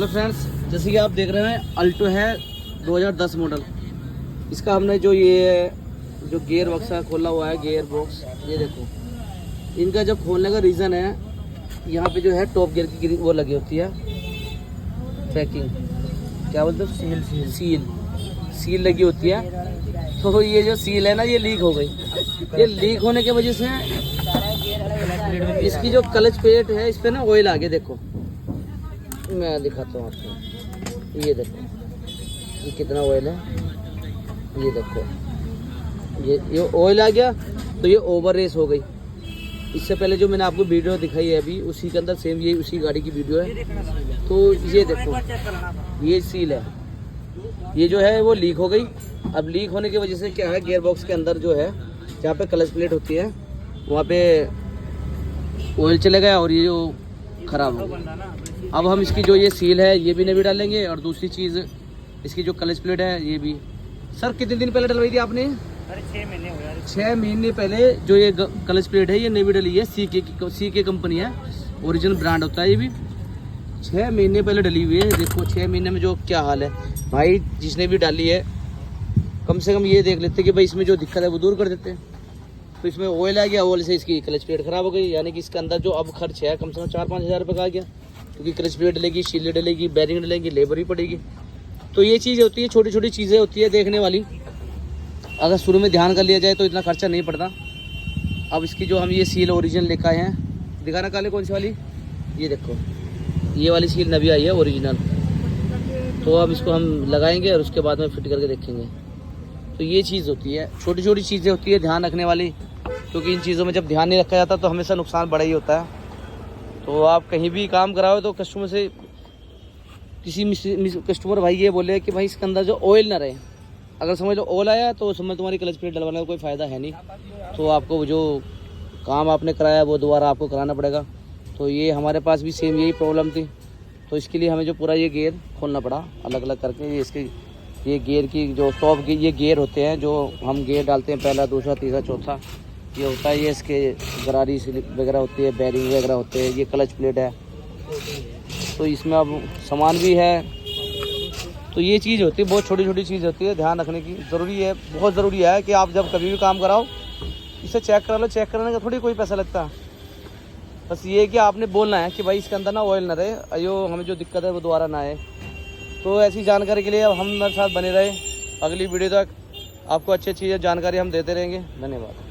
Hello friends, जैसे कि आप देख रहे हैं अल्टो है 2010 मॉडल। इसका हमने जो गियर बक्सा खोला हुआ है, गियर बॉक्स, ये देखो। इनका जो खोलने का रीज़न है, यहाँ पे जो है टॉप गियर की वो लगी होती है, पैकिंग क्या बोलते हैं, सील लगी होती है। तो ये जो सील है ना, ये लीक हो गई। ये लीक होने की वजह से इसकी जो क्लच प्लेट है, इस पर ना ऑयल आ गया। देखो मैं दिखाता हूँ आपको, ये देखो ये कितना ऑयल है। ये देखो ये ऑयल आ गया, तो ये ओवर रेस हो गई। इससे पहले जो मैंने आपको वीडियो दिखाई है अभी, उसी के अंदर सेम ये उसी गाड़ी की वीडियो है। तो ये देखो ये सील है, ये जो है वो लीक हो गई। अब लीक होने की वजह से क्या है, गियर बॉक्स के अंदर जो है, जहाँ पे क्लच प्लेट होती है, वहाँ पे ऑयल चले गया और ये जो ख़राब हो गया। अब हम इसकी जो ये सील है, ये भी नवी डालेंगे। और दूसरी चीज़, इसकी जो क्लच प्लेट है, ये भी। सर कितने दिन पहले डलवाई थी आपने? अरे 6 महीने हो गए। 6 महीने पहले जो ये क्लच प्लेट है, ये नवी डली है। CK कंपनी है, ओरिजिनल ब्रांड होता है ये भी। 6 महीने पहले डली हुई है। देखो 6 महीने में जो क्या हाल है भाई। जिसने भी डाली है, कम से कम ये देख लेते कि भाई इसमें जो दिक्कत है वो दूर कर देते। तो इसमें ऑयल आ गया, ऑयल से इसकी क्लच प्लेट ख़राब हो गई। यानी कि इसके अंदर जो अब खर्च है, कम से कम 4-5 हज़ार रुपये का आ गया। क्योंकि क्लच प्लेट डलेगी, शीलें डलेगी, बैरिंग डलेगी, लेबर भी पड़ेगी। तो ये चीज़ होती है, छोटी छोटी चीज़ें होती है देखने वाली। अगर शुरू में ध्यान कर लिया जाए तो इतना खर्चा नहीं पड़ता। अब इसकी जो हम ये सील ओरिजिनल लेकर आए हैं, दिखाना काले कौन सी वाली, ये देखो ये वाली सील नवी आई है ओरिजिनल। तो अब इसको हम लगाएंगे और उसके बाद में फिट करके देखेंगे। तो ये चीज़ होती है, छोटी छोटी चीज़ें होती है ध्यान रखने वाली। क्योंकि इन चीज़ों में जब ध्यान नहीं रखा जाता तो हमेशा नुकसान बड़ा ही होता है। तो आप कहीं भी काम कराओ तो कस्टमर से, किसी कस्टमर भाई ये बोले कि भाई इसके अंदर जो ऑयल ना रहे। अगर समझ लो ऑयल आया तो समझ तुम्हारी क्लच प्लेट डलवाने का कोई फ़ायदा है नहीं। तो आपको जो काम आपने कराया वो दोबारा आपको कराना पड़ेगा। तो ये हमारे पास भी सेम यही प्रॉब्लम थी। तो इसके लिए हमें जो पूरा ये गियर खोलना पड़ा अलग अलग करके। ये गियर की जो टॉप ये गियर होते हैं, जो हम गियर डालते हैं, पहला, दूसरा, तीसरा, चौथा, ये होता है। ये इसके गरारी वगैरह होती है, बैरिंग वगैरह होते हैं, ये क्लच प्लेट है। तो इसमें अब सामान भी है। तो ये चीज़ होती है, बहुत छोटी छोटी चीज़ होती है, ध्यान रखने की ज़रूरी है। बहुत ज़रूरी है कि आप जब कभी भी काम कराओ, इसे चेक करा लो। चेक कराने का थोड़ी कोई पैसा लगता। बस ये है कि आपने बोलना है कि भाई इसके अंदर ना ऑयल ना रहे, यो हमें जो दिक्कत है वो दोबारा ना आए। तो ऐसी जानकारी के लिए अब हम मेरे साथ बने रहे। अगली वीडियो तक आपको अच्छी चीज़ें जानकारी हम देते रहेंगे। धन्यवाद।